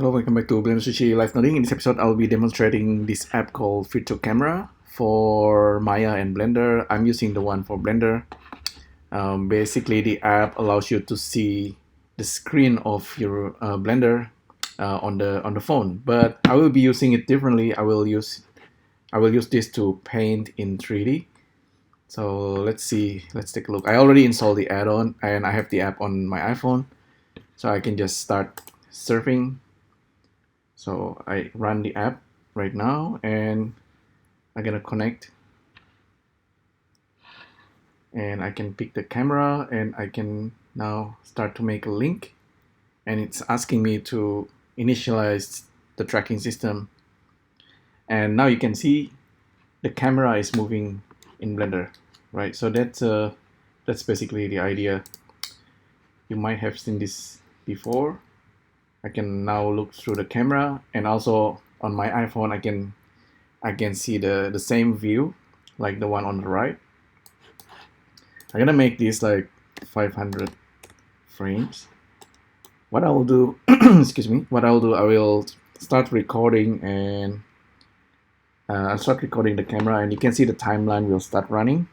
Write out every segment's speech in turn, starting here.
Hello, welcome back to Blender Sushi Live Noding. In this episode, I'll be demonstrating this app called VirtuCamera for Maya and Blender. I'm using the one for Blender. Basically, the app allows you to see the screen of your Blender on the phone. But I will be using it differently. I will use this to paint in 3D. So let's see. Let's take a look. I already installed the add-on and I have the app on my iPhone, so I can just start surfing. So I run the app right now and I'm gonna connect and I can pick the camera and I can now start to make a link, and it's asking me to initialize the tracking system, and now you can see the camera is moving in Blender, right? So that's basically the idea. You might have seen this before. I can now look through the camera, and also on my iPhone I can see the same view like the one on the right. I'm gonna make this like 500 frames. What I will do, excuse me, what I will do, I will start recording and I'll start recording the camera, and you can see the timeline will start running.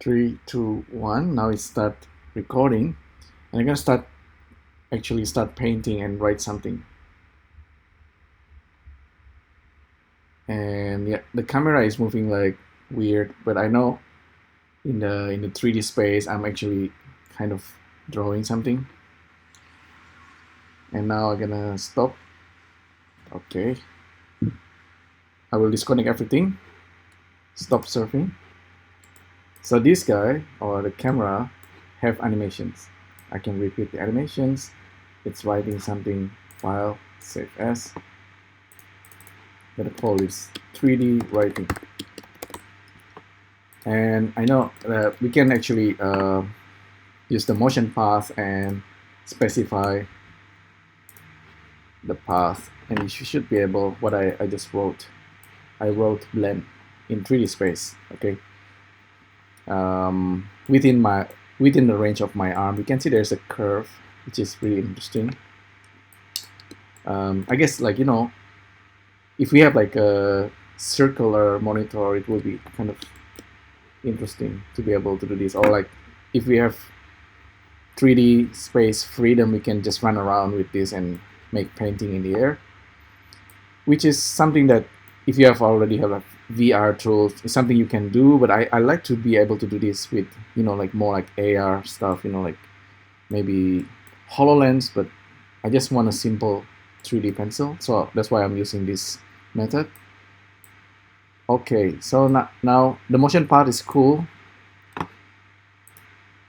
3, 2, 1. Now it start recording, and I'm gonna actually start painting and write something. And yeah, the camera is moving like weird, but I know in the 3D space I'm actually kind of drawing something. And now I'm gonna stop. Okay, I will disconnect everything, stop surfing. So this guy or the camera have animations. I can repeat the animations. It's writing something, file, save as. I'm gonna call this 3D writing. And I know that we can actually use the motion path and specify the path, and you should be able, what I just wrote. I wrote blend in 3D space, okay? Within the range of my arm, you can see there's a curve, which is really interesting. I guess, like, you know, if we have like a circular monitor, it will be kind of interesting to be able to do this. Or like if we have 3D space freedom, we can just run around with this and make painting in the air, which is something that if you already have like VR tools, it's something you can do. But I like to be able to do this with, you know, like more like AR stuff, you know, like maybe HoloLens, but I just want a simple 3D pencil, so that's why I'm using this method. Okay, so now the motion part is cool,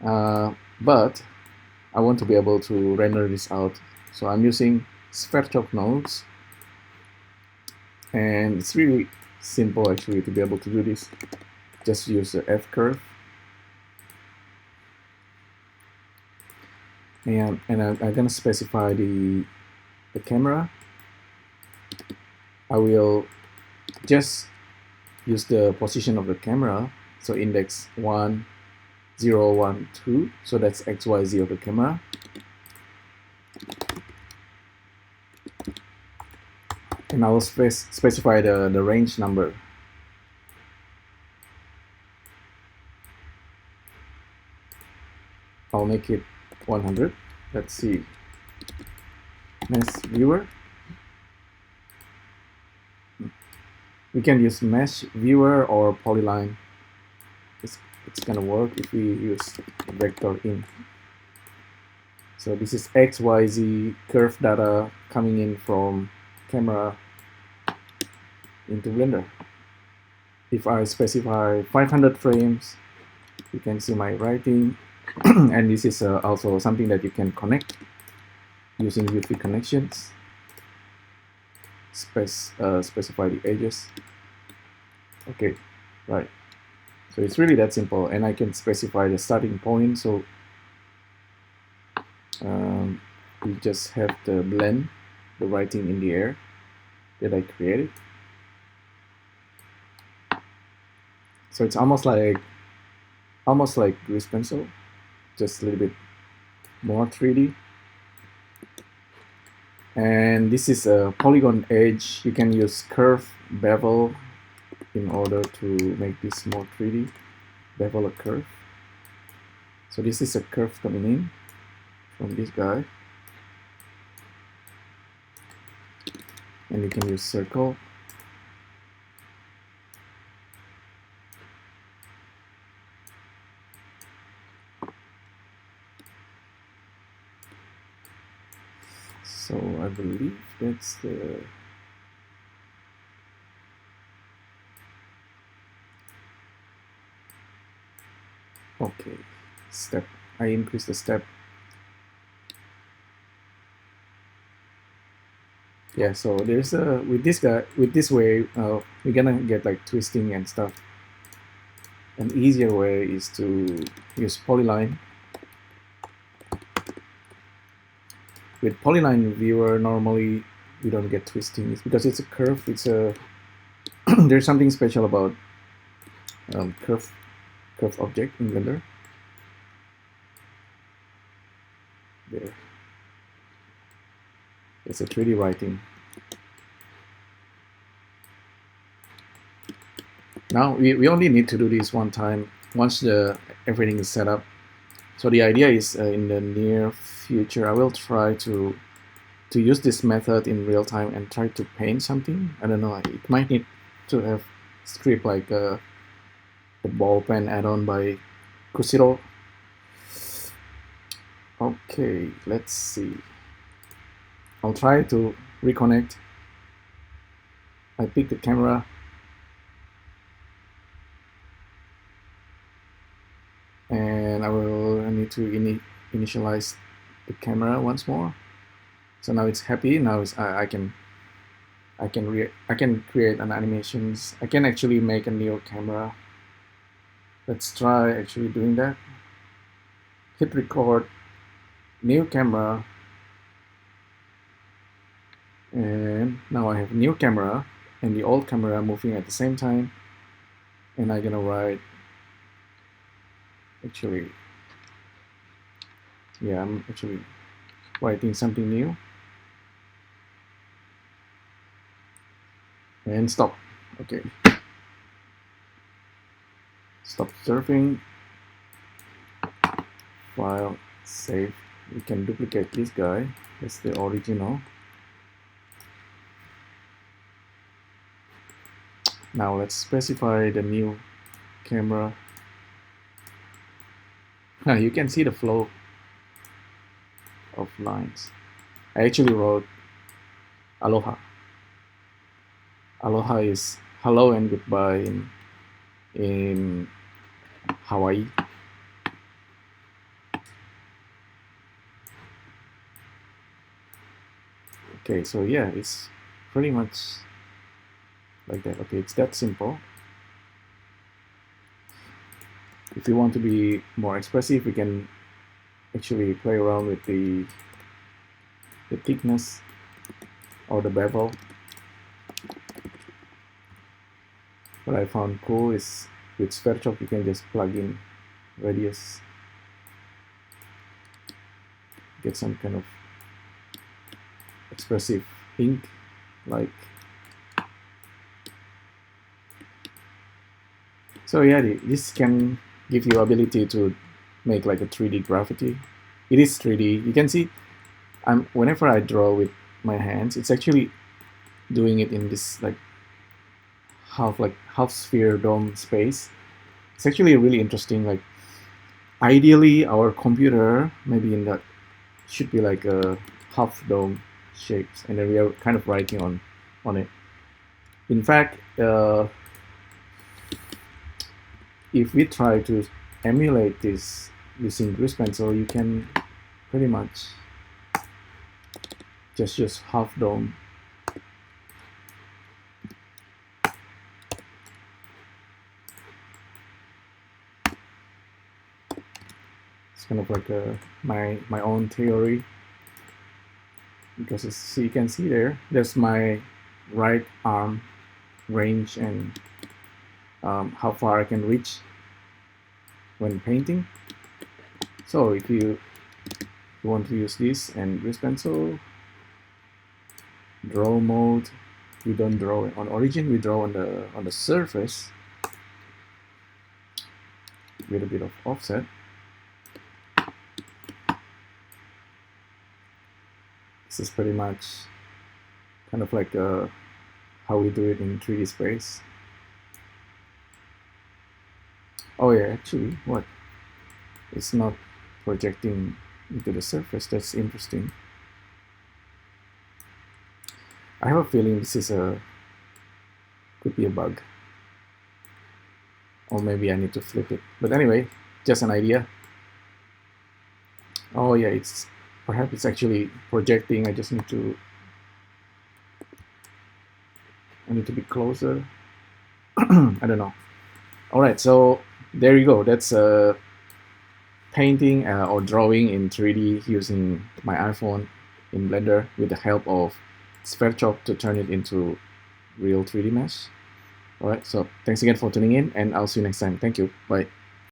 but I want to be able to render this out, so I'm using sphere chalk nodes, and it's really simple actually to be able to do this. Just use the F curve, and I'm gonna specify the camera. I will just use the position of the camera, so index 1, 0, 1, 2, so that's XYZ of the camera. And I will specify the range number. I'll make it 100. Let's see. Mesh viewer. We can use mesh viewer or polyline. It's gonna work if we use vector in. So this is XYZ curve data coming in from camera into Blender. If I specify 500 frames, you can see my writing. And this is also something that you can connect using UV connections. Specify the edges. Okay, right. So it's really that simple, and I can specify the starting point. So we just have the blend, the writing in the air that I created. So it's almost like grease pencil, just a little bit more 3D. And this is a polygon edge. You can use curve, bevel in order to make this more 3D. Bevel a curve. So this is a curve coming in from this guy. And you can use circle. So I believe that's the okay step. I increase the step. Yeah, so there's a with this way we're gonna get like twisting and stuff. An easier way is to use polyline. With polyline viewer, normally we don't get twisting. It's because it's a curve. It's a there's something special about curve object in Blender. There. It's a 3D writing. Now we only need to do this one time once everything is set up. So the idea is in the near future I will try to use this method in real time and try to paint something. I don't know, it might need to have script like a ball pen add-on by Kusiro. Okay, let's see. I'll try to reconnect. I pick the camera. And I need to initialize the camera once more. So now it's happy. Now I can create an animations. I can actually make a new camera. Let's try actually doing that. Hit record, new camera, and now I have a new camera and the old camera moving at the same time. And I'm gonna write. Actually, yeah, I'm actually writing something new. And stop. Okay. Stop surfing. File, save. We can duplicate this guy. That's the original. Now let's specify the new camera. You can see the flow of lines. I actually wrote aloha. Aloha is hello and goodbye in Hawaii. Okay, so yeah, it's pretty much like that. Okay, it's that simple. If you want to be more expressive, we can actually play around with the thickness or the bevel. What I found cool is with Sverchok you can just plug in radius, get some kind of expressive ink like. So yeah, this can give you ability to make like a 3D graffiti. It is 3D. You can see whenever I draw with my hands, it's actually doing it in this like half sphere dome space. It's actually really interesting. Like ideally our computer maybe in that should be like a half dome shapes, and then we are kind of writing on it. In fact, if we try to emulate this using grease pencil, you can pretty much just use half dome. It's kind of like my own theory, because so you can see there's my right arm range and how far I can reach when painting. So if you want to use this and grease pencil, Draw mode, we don't draw on origin, we draw on the surface with a bit of offset. This is pretty much kind of like how we do it in 3D space. Oh yeah, actually, what? It's not projecting into the surface. That's interesting. I have a feeling this is could be a bug. Or maybe I need to flip it. But anyway, just an idea. Oh yeah, perhaps it's actually projecting. I just need to be closer. I don't know. All right, so there you go. That's painting or drawing in 3D using my iPhone in Blender with the help of VirtuCam to turn it into real 3D mesh. All right, so thanks again for tuning in, and I'll see you next time. Thank you. Bye.